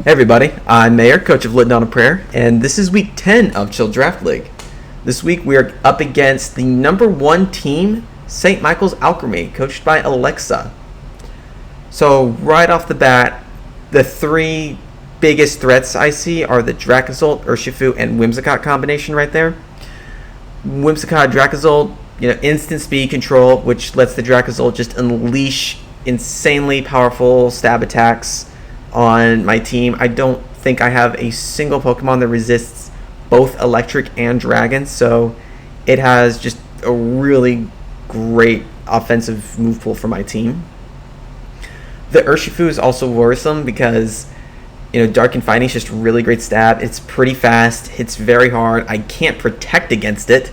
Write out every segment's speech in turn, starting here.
Hey everybody, I'm Mayor, coach of Lit Down a Prayer, and this is week 10 of Chill Draft League. This week we are up against the number 1 team, St. Michael's Alcremie, coached by Alexa. So right off the bat, the 3 biggest threats I see are the Dracozolt, Urshifu, and Whimsicott combination right there. Whimsicott, Dracozolt, instant speed control, which lets the Dracozolt just unleash insanely powerful stab attacks on my team. I don't think I have a single Pokemon that resists both electric and dragon, so it has just a really great offensive move pool for my team. The Urshifu is also worrisome because Dark and Fighting is just a really great stab. It's pretty fast, hits very hard. I can't protect against it.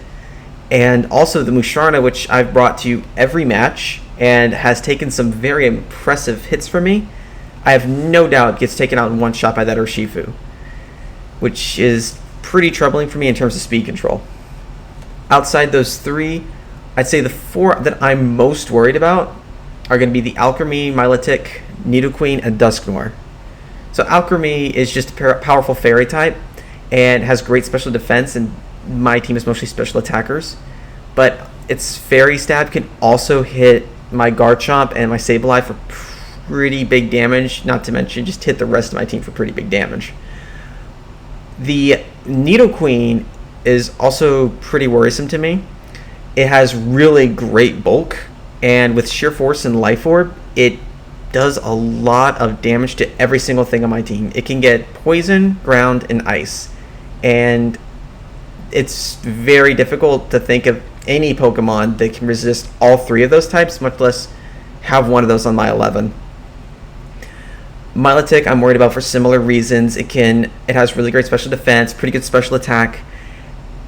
And also the Musharna, which I've brought to every match and has taken some very impressive hits for me, I have no doubt gets taken out in one shot by that Urshifu, which is pretty troubling for me in terms of speed control. Outside those 3, I'd say the 4 that I'm most worried about are going to be the Alcremie, Milotic, Nidoqueen, and Dusknoir. So Alcremie is just a powerful fairy type and has great special defense, and my team is mostly special attackers. But its fairy stab can also hit my Garchomp and my Sableye for pretty big damage, not to mention just hit the rest of my team for pretty big damage. The Nidoqueen is also pretty worrisome to me. It has really great bulk, and with Sheer Force and Life Orb, it does a lot of damage to every single thing on my team. It can get poison, ground, and ice, and it's very difficult to think of any Pokemon that can resist all 3 of those types, much less have one of those on my 11. Milotic I'm worried about for similar reasons. It has really great special defense, pretty good special attack,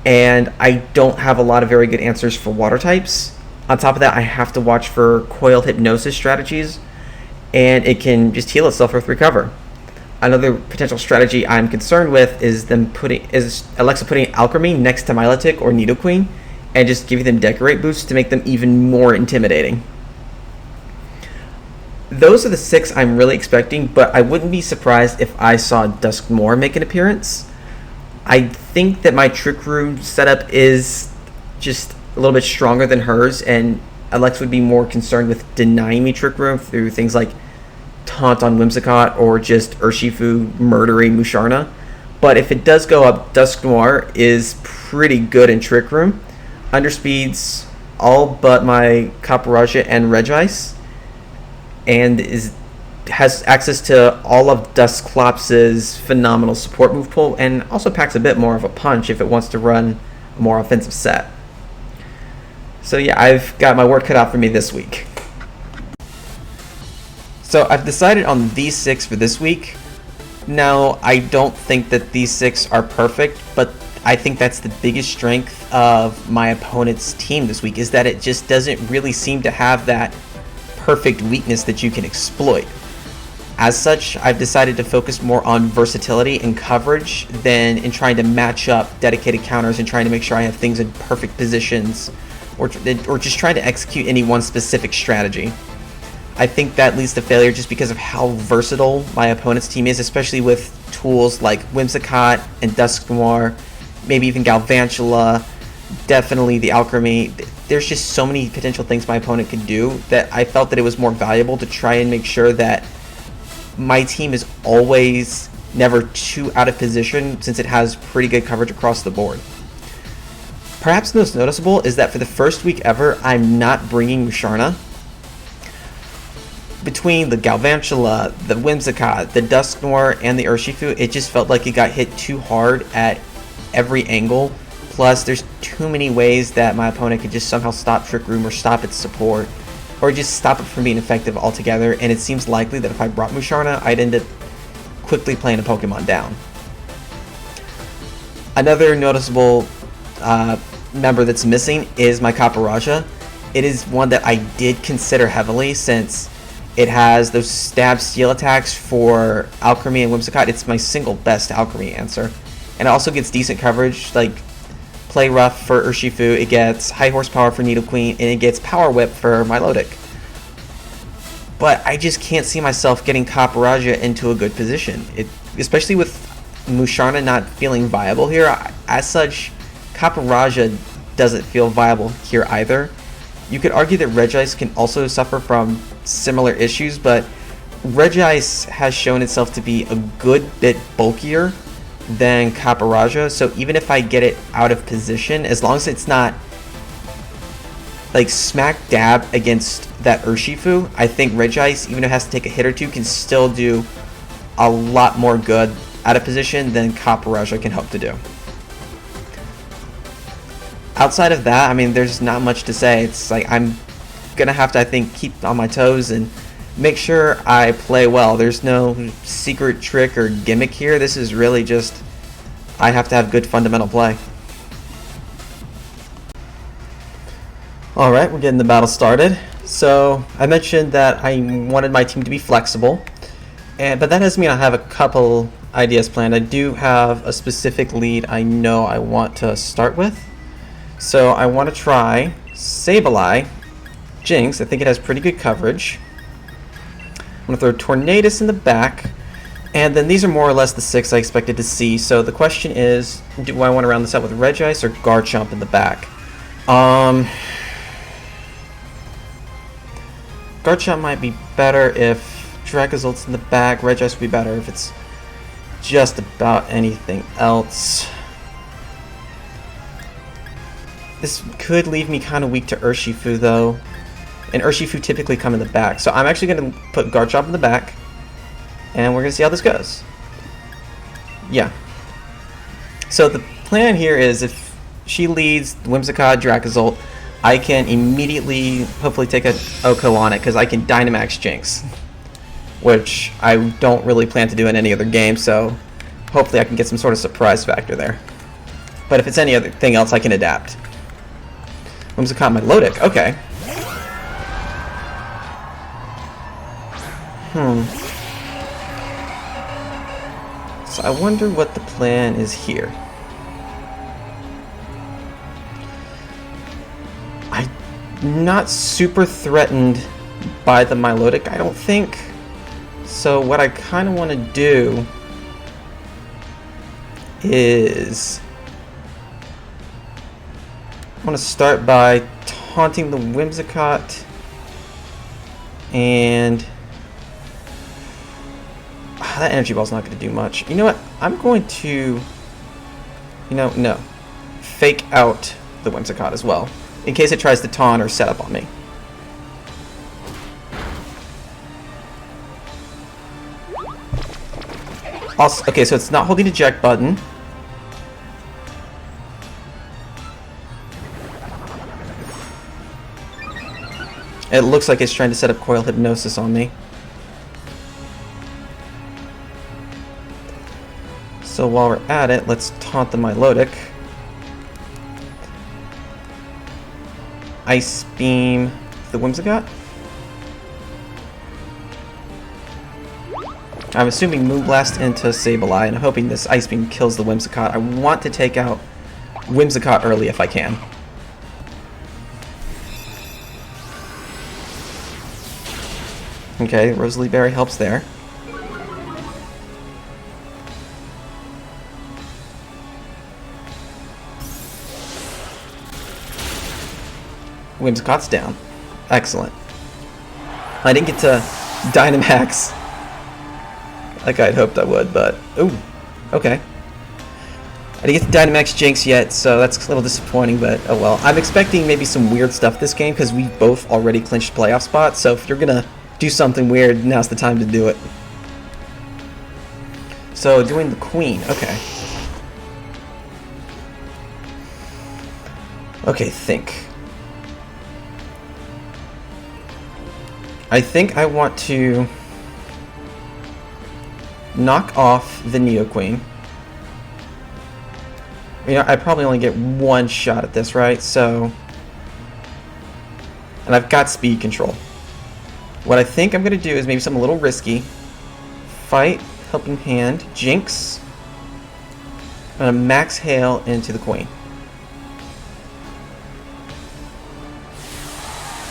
and I don't have a lot of very good answers for water types. On top of that, I have to watch for coiled hypnosis strategies, and it can just heal itself with recover. Another potential strategy I'm concerned with is Alexa putting Alcremie next to Milotic or Nidoqueen and just giving them Decorate boosts to make them even more intimidating. Those are the 6 I'm really expecting, but I wouldn't be surprised if I saw Dusknoir make an appearance. I think that my Trick Room setup is just a little bit stronger than hers, and Alexa would be more concerned with denying me Trick Room through things like Taunt on Whimsicott or just Urshifu murdering Musharna. But if it does go up, Dusknoir is pretty good in Trick Room. Underspeeds all but my Caparaja and Regice, and has access to all of Dusclops's phenomenal support move pool, and also packs a bit more of a punch if it wants to run a more offensive set. So yeah, I've got my work cut out for me this week. So I've decided on these 6 for this week. Now, I don't think that these 6 are perfect, but I think that's the biggest strength of my opponent's team this week, is that it just doesn't really seem to have that perfect weakness that you can exploit. As such, I've decided to focus more on versatility and coverage than in trying to match up dedicated counters and trying to make sure I have things in perfect positions, or just trying to execute any one specific strategy. I think that leads to failure just because of how versatile my opponent's team is, especially with tools like Whimsicott and Dusknoir, maybe even Galvantula, definitely the Alcremie. There's just so many potential things my opponent could do that I felt that it was more valuable to try and make sure that my team is always never too out of position, since it has pretty good coverage across the board. Perhaps most noticeable is that for the first week ever, I'm not bringing Musharna. Between the Galvantula, the Whimsicott, the Dusknoir, and the Urshifu, it just felt like it got hit too hard at every angle. Plus, there's too many ways that my opponent could just somehow stop Trick Room or stop its support, or just stop it from being effective altogether, and it seems likely that if I brought Musharna, I'd end up quickly playing a Pokemon down. Another noticeable member that's missing is my Caparaja. It is one that I did consider heavily, since it has those stab steel attacks for Alcremie and Whimsicott. It's my single best Alcremie answer. And it also gets decent coverage, like Play Rough for Urshifu, it gets High Horsepower for Nidoqueen, and it gets Power Whip for Milotic. but I just can't see myself getting Caparaja into a good position. Especially with Musharna not feeling viable here. As such, Caparaja doesn't feel viable here either. You could argue that Regice can also suffer from similar issues, but Regice has shown itself to be a good bit bulkier than Caparaja, so even if I get it out of position, as long as it's not like smack dab against that Urshifu, I think Regice, even if it has to take a hit or two, can still do a lot more good out of position than Caparaja can hope to do. Outside of that, I mean, there's not much to say. It's like I'm gonna have to, I think, keep on my toes and make sure I play well. There's no secret trick or gimmick here. This is really just, I have to have good fundamental play. Alright, we're getting the battle started. So, I mentioned that I wanted my team to be flexible, but that doesn't mean I have a couple ideas planned. I do have a specific lead I know I want to start with. So I want to try Sableye, Jinx. I think it has pretty good coverage. I'm going to throw Tornadus in the back, and then these are more or less the 6 I expected to see. So the question is, do I want to round this out with Regice or Garchomp in the back? Garchomp might be better if Dracozold's in the back. Regice would be better if it's just about anything else. This could leave me kind of weak to Urshifu, though. And Urshifu typically come in the back. So I'm actually going to put Garchomp in the back. And we're going to see how this goes. Yeah. So the plan here is if she leads Whimsicott, Dracozolt, I can immediately hopefully take a OHKO on it, because I can Dynamax Jinx. Which I don't really plan to do in any other game, so hopefully I can get some sort of surprise factor there. But if it's any other thing else, I can adapt. Whimsicott Milotic, okay. So I wonder what the plan is here. I'm not super threatened by the Milotic, I don't think. So what I kind of want to do is I want to start by taunting the Whimsicott, and that Energy Ball's not going to do much. You know what? I'm going to, no, fake out the Whimsicott as well, in case it tries to taunt or set up on me. Also, okay, so it's not holding eject button. It looks like it's trying to set up Coil Hypnosis on me. So while we're at it, let's taunt the Milotic. Ice Beam the Whimsicott. I'm assuming Moonblast into Sableye, and I'm hoping this Ice Beam kills the Whimsicott. I want to take out Whimsicott early if I can. Okay, Rosalie Berry helps there. Whimsicott's down. Excellent. I didn't get to Dynamax like I'd hoped I would, but... Ooh, okay. I didn't get to Dynamax Jinx yet, so that's a little disappointing, but oh well. I'm expecting maybe some weird stuff this game, because we both already clinched playoff spots, so if you're gonna do something weird, now's the time to do it. So, doing the Queen, okay. Okay, think. I think I want to knock off the Neo Queen. I probably only get one shot at this, right? So, and I've got speed control. What I think I'm going to do is maybe something a little risky. Fight, Helping Hand, Jinx. I'm going to Max Hail into the Queen.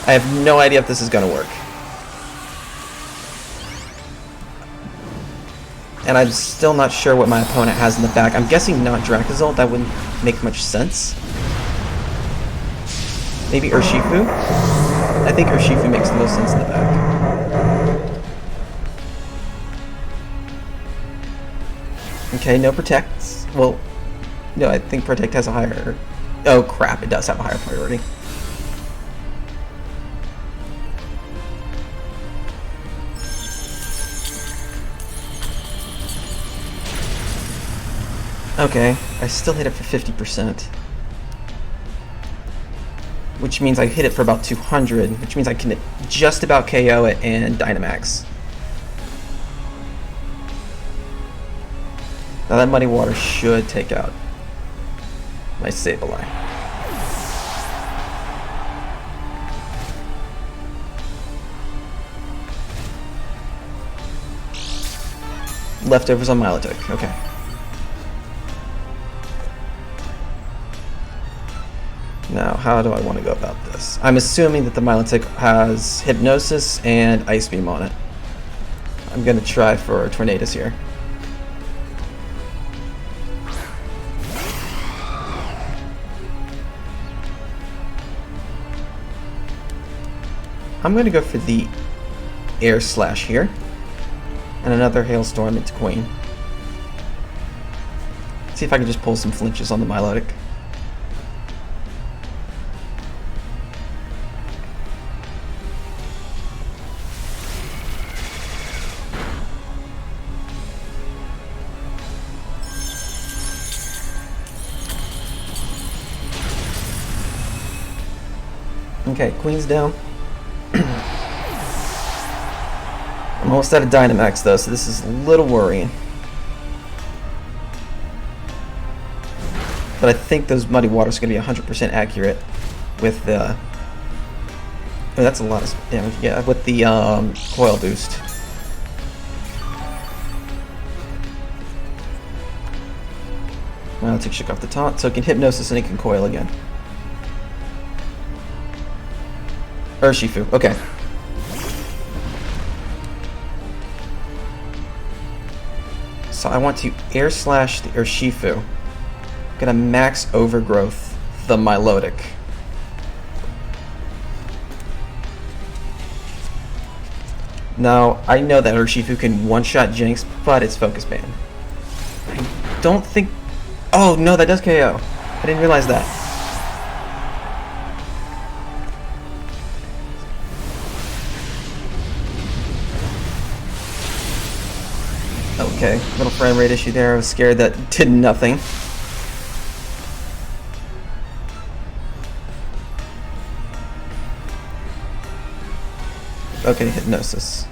I have no idea if this is going to work. And I'm still not sure what my opponent has in the back. I'm guessing not Drakazol. That wouldn't make much sense. Maybe Urshifu? I think Urshifu makes the most sense in the back. Okay, no Protects. Well, no, I think Protect has a higher... Oh crap, it does have a higher priority. Okay, I still hit it for 50%. Which means I hit it for about 200, which means I can just about KO it and Dynamax. Now that Muddy Water should take out my Sableye. Leftovers on Milotic, okay. Now, how do I want to go about this? I'm assuming that the Milotic has Hypnosis and Ice Beam on it. I'm going to try for Tornadus here. I'm going to go for the Air Slash here. And another Hailstorm into Queen. See if I can just pull some flinches on the Milotic. Okay, Queen's down. I'm almost out of Dynamax though, so this is a little worrying. But I think those Muddy Waters are going to be 100% accurate with the... Oh, that's a lot of damage, yeah, with the Coil Boost. I'll take Shook off the taunt, so it can Hypnosis and it can Coil again. Urshifu, okay. So I want to Air Slash the Urshifu. I'm gonna max Overgrowth the Milotic. Now, I know that Urshifu can one-shot Jinx, but it's Focus Band. I don't think... Oh, no, that does KO. I didn't realize that. Okay, little frame rate issue there. I was scared that did nothing. Okay, Hypnosis.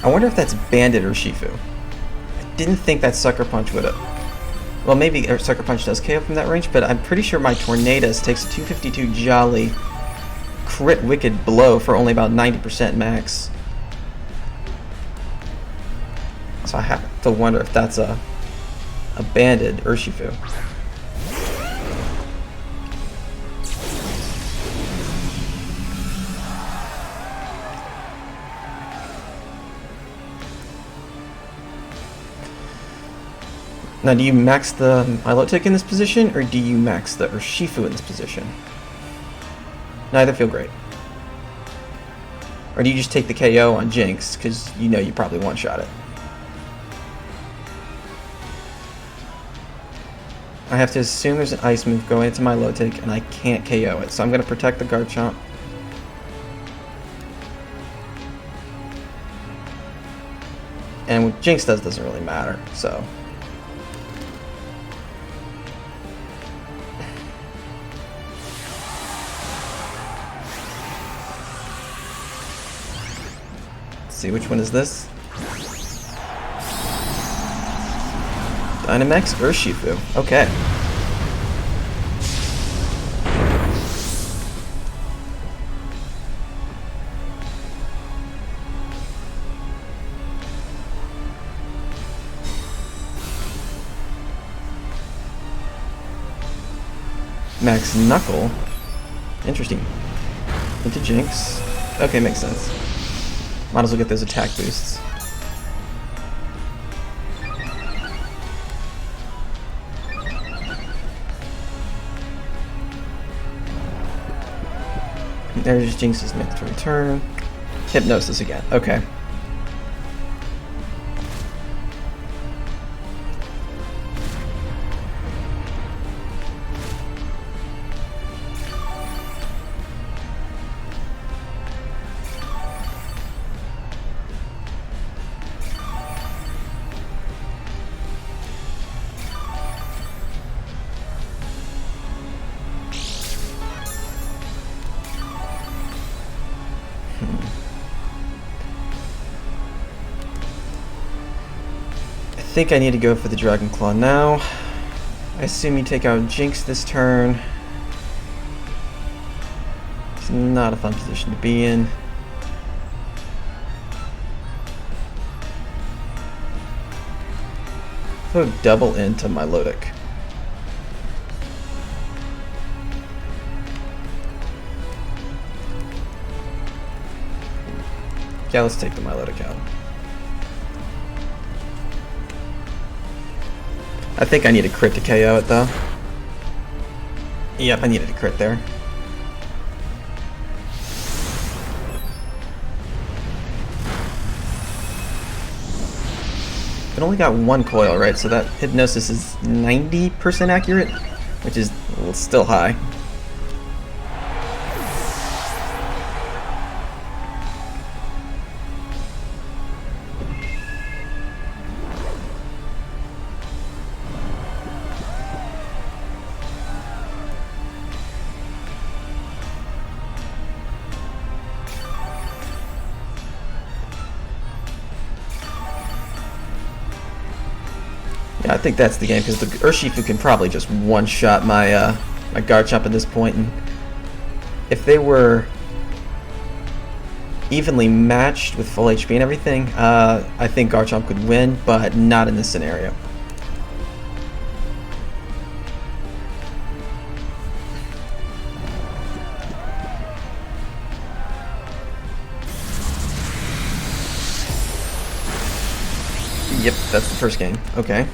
I wonder if that's Bandit or Urshifu. I didn't think that Sucker Punch would have... Well, maybe Sucker Punch does KO from that range, but I'm pretty sure my Tornadus takes a 252 Jolly crit Wicked Blow for only about 90% max. So I have to wonder if that's a Banded Urshifu. Now, do you max the Milotic in this position, or do you max the Urshifu in this position? Neither feel great. Or do you just take the KO on Jinx, because you know you probably one-shot it? I have to assume there's an Ice move going into Milotic, and I can't KO it, so I'm going to protect the Garchomp. And what Jinx does doesn't really matter, so... See, which one is this? Dynamax Urshifu. Okay. max Knuckle. Interesting. Into Jinx. Okay, makes sense. Might as well get those attack boosts. There's Jinx's mandatory turn. Hypnosis again. Okay. I think I need to go for the Dragon Claw now. I assume you take out Jinx this turn. It's not a fun position to be in. Go double into my Milotic. Yeah, let's take the Milotic out. I think I need a crit to KO it though. Yep, I needed a crit there. It only got one coil, right? So that hypnosis is 90% accurate, which is still high. Yeah, I think that's the game, because the Urshifu can probably just one-shot my my Garchomp at this point, and if they were evenly matched with full HP and everything, I think Garchomp could win, but not in this scenario. Yep, that's the first game. Okay.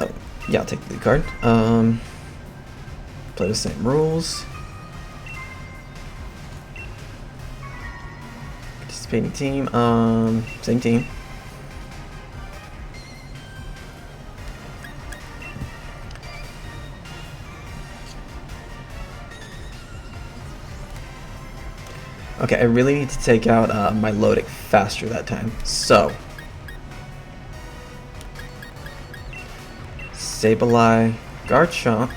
Oh, yeah, I'll take the lead card. Play the same rules. Participating team, same team. Okay, I really need to take out my Milotic faster that time. So, Sableye, Garchomp.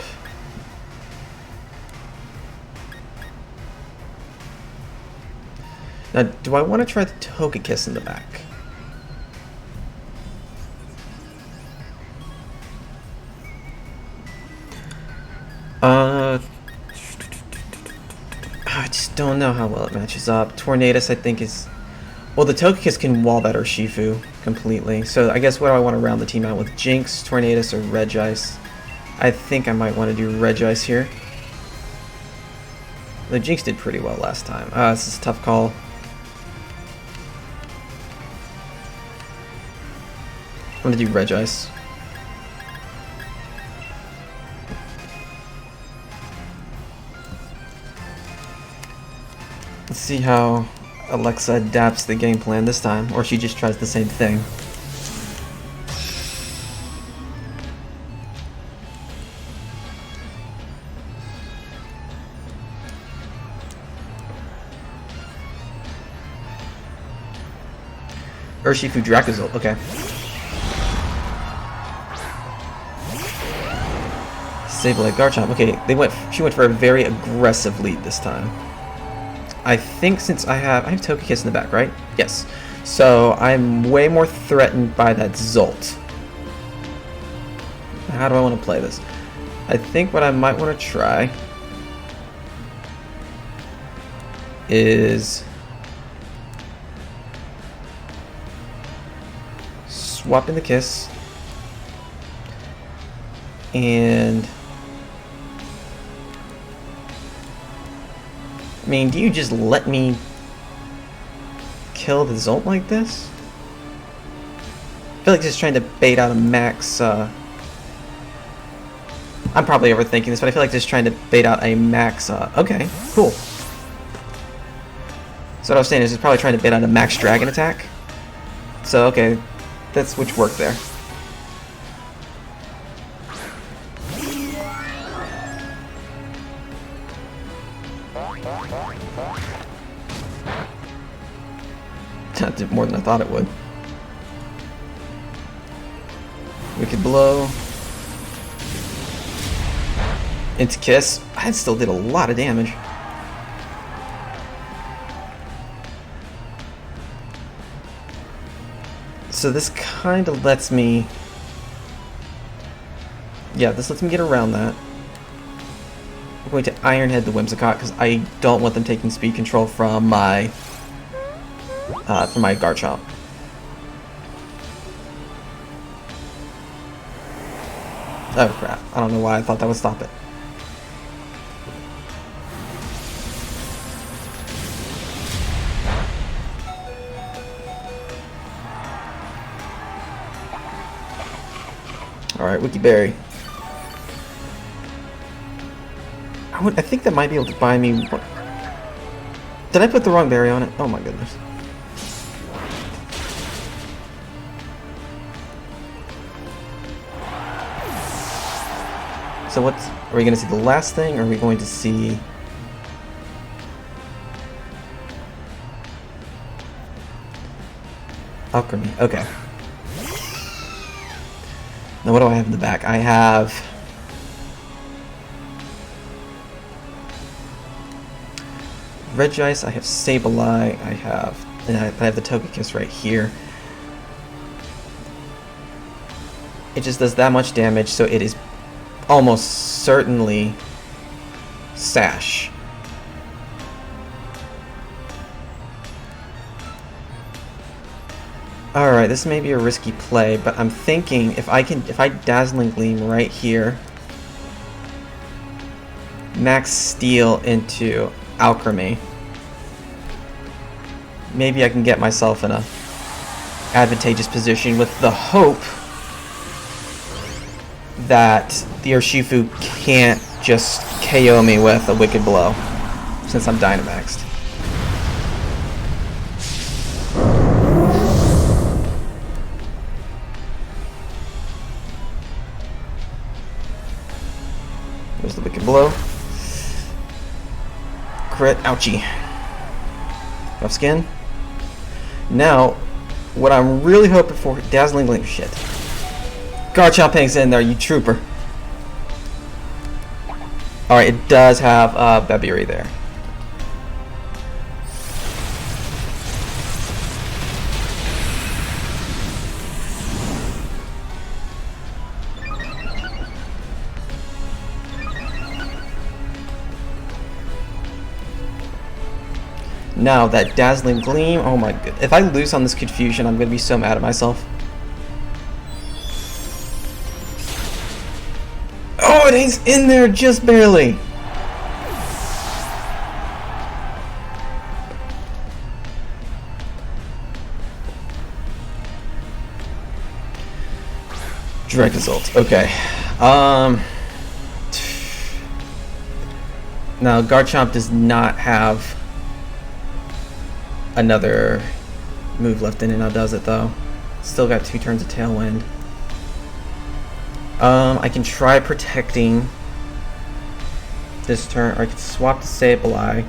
Now, do I want to try the Togekiss in the back? I just don't know how well it matches up. Tornadus, I think, is... Well, the Togekiss can wall that Urshifu completely. So I guess what do I want to round the team out with? Jinx, Tornadus, or Regice? I think I might want to do Regice here. The Jinx did pretty well last time. This is a tough call. I'm going to do Regice. Let's see how Alexa adapts the game plan this time, or she just tries the same thing. Urshifu Dracozolt, okay. Sableye Garchomp, okay, she went for a very aggressive lead this time. I think since I have Togekiss in the back, right? Yes. So I'm way more threatened by that Zolt. How do I want to play this? I think what I might want to try is swapping the kiss and I mean, do you just let me kill the Zolt like this? I feel like just trying to bait out a max. I'm probably overthinking this, but I feel like just trying to bait out a max. Okay, cool. So what I was saying is just probably trying to bait out a max dragon attack. So okay, that's which worked there. That did more than I thought it would. Wicked blow. Into kiss. I still did a lot of damage. So this kind of lets me... Yeah, this lets me get around that. I'm going to Ironhead the Whimsicott because I don't want them taking speed control from my Garchomp. Oh crap, I don't know why I thought that would stop it. Alright, Wiki Berry. I think that might be able to buy me... Did I put the wrong berry on it? Oh my goodness. So what's... Are we going to see the last thing, or are we going to see... Alcremie, okay. Now what do I have in the back? I have... Regice, I have Sableye, I have the Togekiss right here. It just does that much damage, so it is almost certainly Sash. Alright, this may be a risky play, but I'm thinking if I Dazzling Gleam right here, Max Steel into Alcremie, maybe I can get myself in a advantageous position with the hope that the Urshifu can't just KO me with a Wicked Blow, since I'm Dynamaxed. There's the Wicked Blow. Crit, ouchie. Rough skin. Now, what I'm really hoping for, Dazzling Gleam, shit. Garchomp hangs in there, you trooper. Alright, it does have Babiri there. Now, that Dazzling Gleam, oh my god. If I lose on this Confusion, I'm going to be so mad at myself. Oh, it hangs in there just barely. Direct Assault, okay. Now, Garchomp does not have another move left in it now, does it though? Still got 2 turns of Tailwind. I can try protecting this turn, or I could swap to Sableye.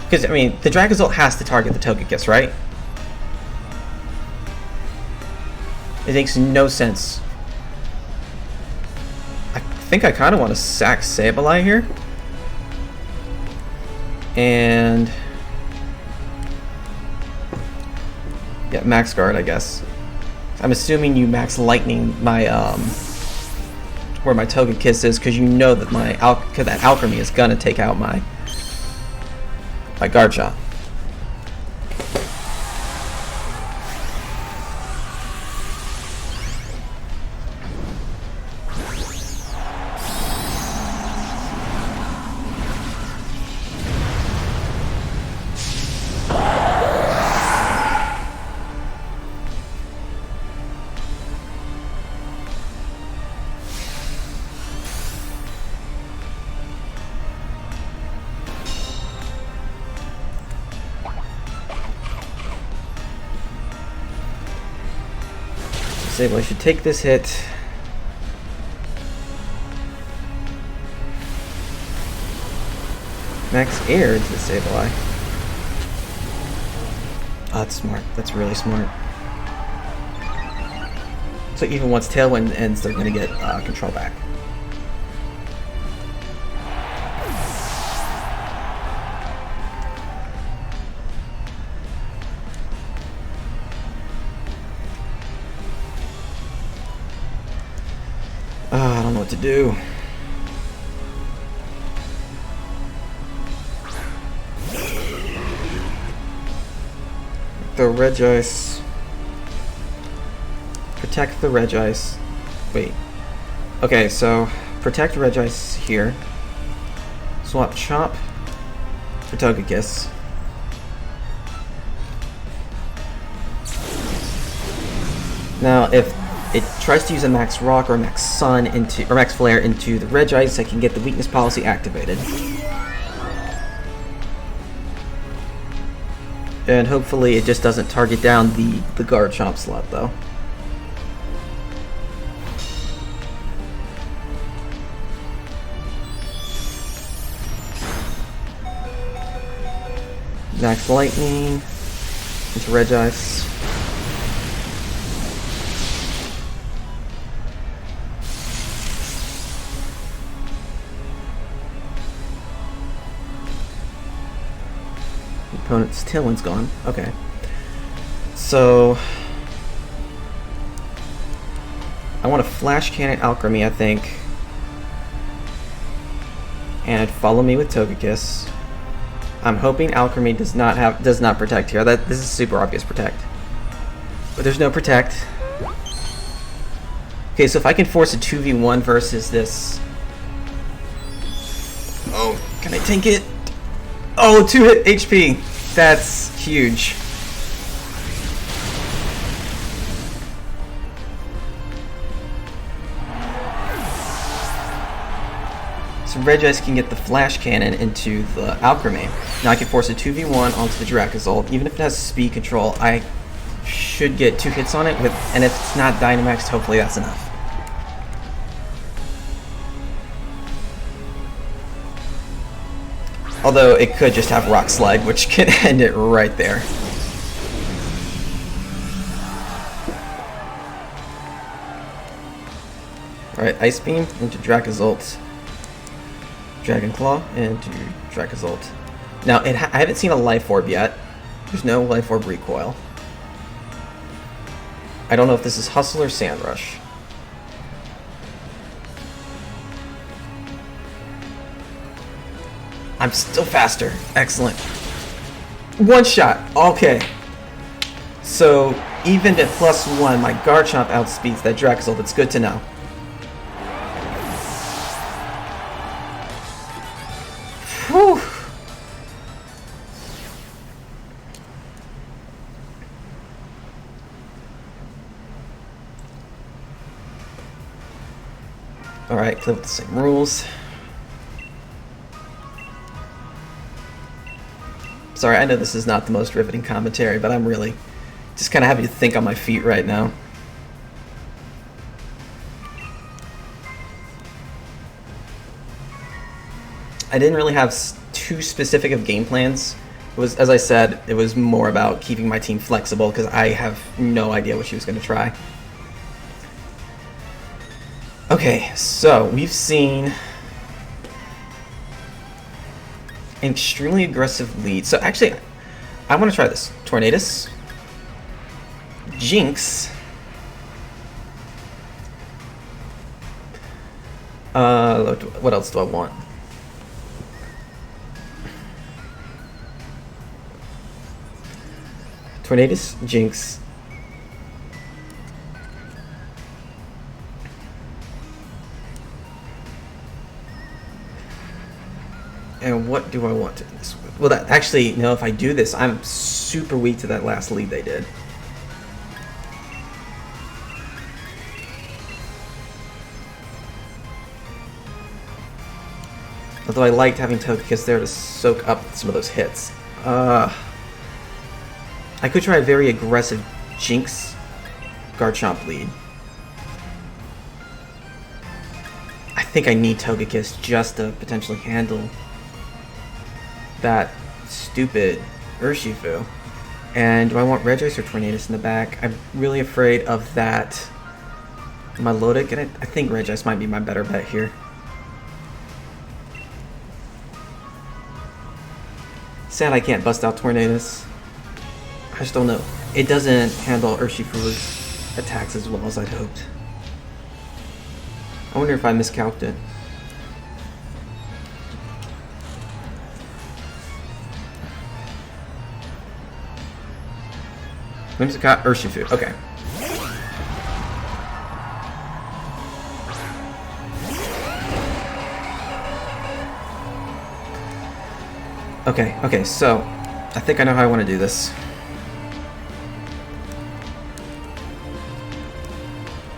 Because, I mean, the Dragonzolt has to target the Togekiss, right? It makes no sense. I think I kind of want to sack Sableye here. And... yeah, Max Guard, I guess. I'm assuming you max lightning my where my Togekiss is, because you know that that Alcremie is gonna take out my Garchomp. Disable, I should take this hit. Max air into Disable. Oh, that's smart. That's really smart. So even once Tailwind ends, they're going to get control back. I don't know what to do. The Regice. Protect the Regice. Wait. Okay, so protect Regice here. Swap Chop for Togekiss. Now, if it tries to use a Max Rock or Max Sun or Max Flare into the Regice, I can get the weakness policy activated. And hopefully it just doesn't target down the Garchomp slot, though. Max Lightning into Regice. Opponent's Tailwind's gone. Okay. So I want to Flash Cannon Alcremie, I think. And follow me with Togekiss. I'm hoping Alcremie does not protect here. This is super obvious protect. But there's no protect. Okay, so if I can force a 2v1 versus this. Oh, can I tank it? Oh, 2-hit HP. That's huge. So Regice can get the Flash Cannon into the Alcremie. Now I can force a 2v1 onto the Dracozolt. Even if it has speed control, I should get 2 hits on it, and if it's not Dynamaxed, hopefully that's enough. Although it could just have Rock Slide, which can end it right there. Alright, Ice Beam into Dracozolt. Dragon Claw into Dracozolt. Now, I haven't seen a Life Orb yet. There's no Life Orb recoil. I don't know if this is Hustle or Sand Rush. I'm still faster. Excellent. One shot. Okay. So, even at +1, my Garchomp outspeeds that Dracozolt. That's good to know. Whew. Alright, play with the same rules. Sorry, I know this is not the most riveting commentary, but I'm really just kind of having to think on my feet right now. I didn't really have too specific of game plans. It was, as I said, it was more about keeping my team flexible because I have no idea what she was going to try. Okay, so we've seen an extremely aggressive lead. So actually, I want to try this. Tornadus, Jinx, What else do I want? Tornadus, Jinx. And what do I want to do this with? Well, that actually, no, if I do this, I'm super weak to that last lead they did. Although I liked having Togekiss there to soak up some of those hits. I could try a very aggressive Jinx Garchomp lead. I think I need Togekiss just to potentially handle that stupid Urshifu. And do I want Regice or Tornadus in the back? I'm really afraid of that Milotic, and I think Regice might be my better bet here. Sad I can't bust out Tornadus. I just don't know. It doesn't handle Urshifu's attacks as well as I'd hoped. I wonder if I miscalced it. Whimsicott, Urshifu. Okay. Okay, so I think I know how I want to do this.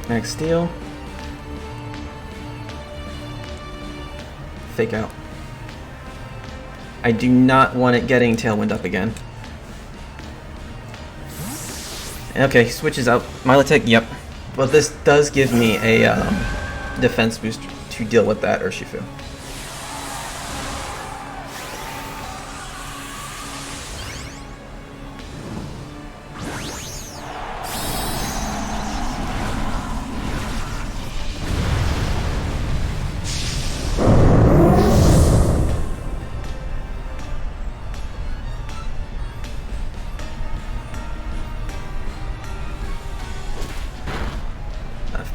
Max Steel. Fake out. I do not want it getting Tailwind up again. Okay, he switches out. Milotic, yep. Well, this does give me a defense boost to deal with that Urshifu.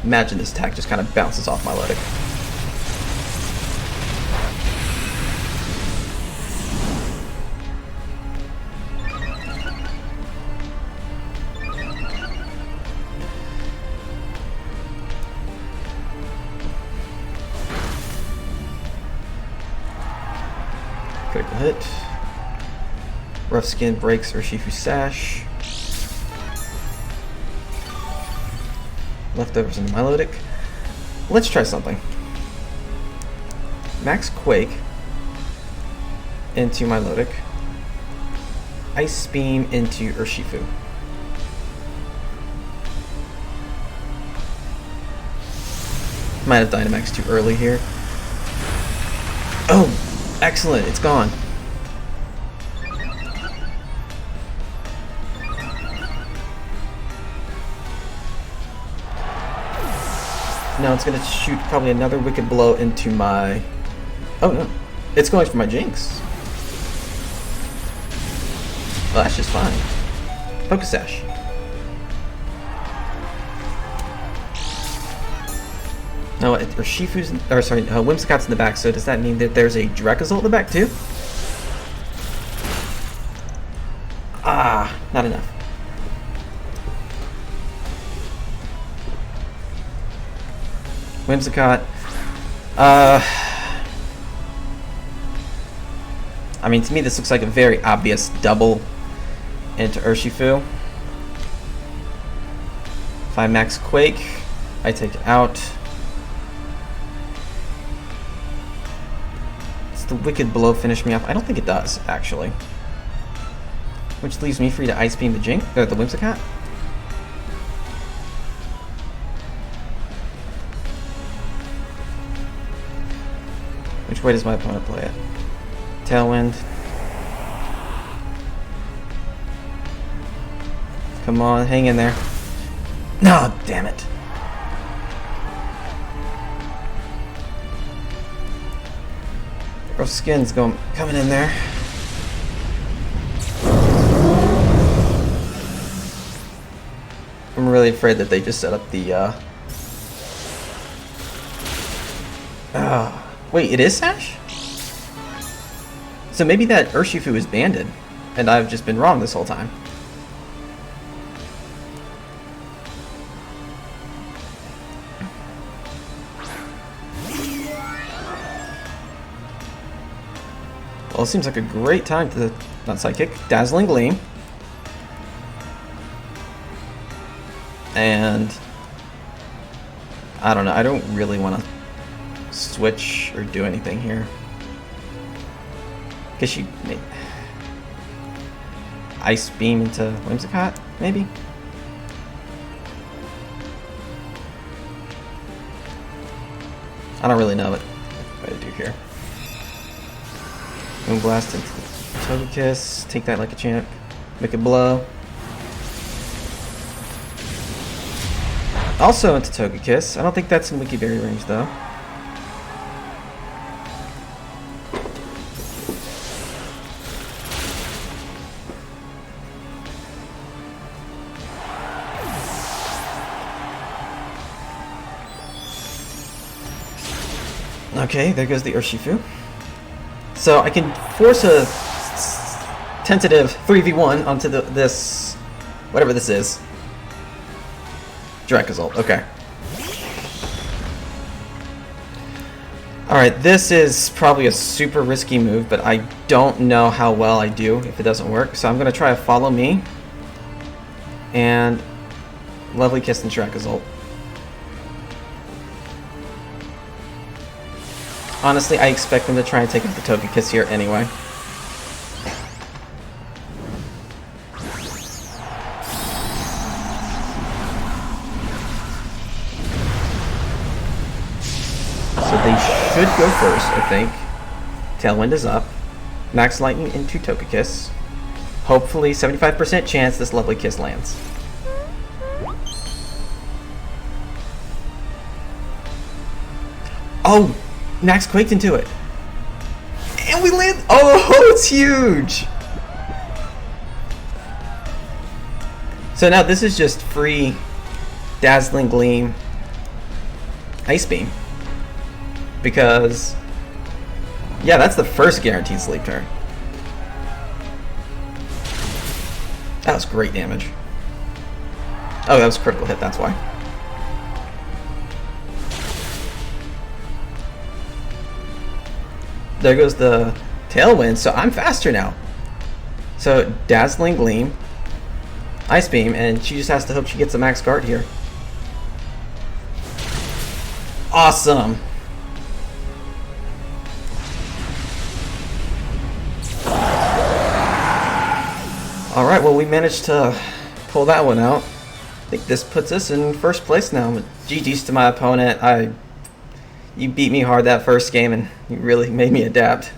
Imagine this attack just kind of bounces off Milotic. Critical hit. Rough Skin breaks Urshifu's Sash. Leftovers into Milotic. Let's try something. Max Quake into Milotic. Ice Beam into Urshifu. Might have Dynamax too early here. Oh, excellent, it's gone. Now it's gonna shoot probably another Wicked Blow into my... Oh no, it's going for my Jinx. Well, that's just fine. Focus Sash. No, Urshifu's... Or sorry, Whimsicott's in the back, so does that mean that there's a Dracozolt in the back too? Ah, not enough. Whimsicott. I mean, to me, this looks like a very obvious double into Urshifu. If I max Quake, I take it out. Does the Wicked Blow finish me off? I don't think it does, actually. Which leaves me free to Ice Beam the Jinx, or the Whimsicott. Which way does my opponent play it? Tailwind. Come on, hang in there. No, damn it. Rough Skin's coming in there. I'm really afraid that they just set up the Wait, it is Sash? So maybe that Urshifu is banded, and I've just been wrong this whole time. Well, it seems like a great time to, not Psychic, Dazzling Gleam. And I don't know, I don't really want to switch or do anything here. Guess you Ice Beam into Whimsicott, maybe? I don't really know what to do here. Moonblast into Togekiss, take that like a champ, make it blow. Also into Togekiss. I don't think that's in Wiki Berry range though. Okay, there goes the Urshifu. So I can force a tentative 3v1 onto this, whatever this is. Dracozolt, okay. Alright, this is probably a super risky move, but I don't know how well I do if it doesn't work. So I'm going to try a Follow Me. And Lovely Kiss and Dracozolt. Honestly, I expect them to try and take out the Togekiss here anyway. So they should go first, I think. Tailwind is up. Max Lightning into Togekiss. Hopefully, 75% chance this Lovely Kiss lands. Oh! Max Quaked into it. And we land. Oh, it's huge. So now this is just free Dazzling Gleam Ice Beam. Because, yeah, that's the first guaranteed sleep turn. That was great damage. Oh, that was a critical hit, that's why. There goes the Tailwind, so I'm faster now. So Dazzling Gleam, Ice Beam, and she just has to hope she gets a max guard here. Awesome. Alright, well we managed to pull that one out. I think this puts us in first place now. But GG's to my opponent. You beat me hard that first game, and you really made me adapt.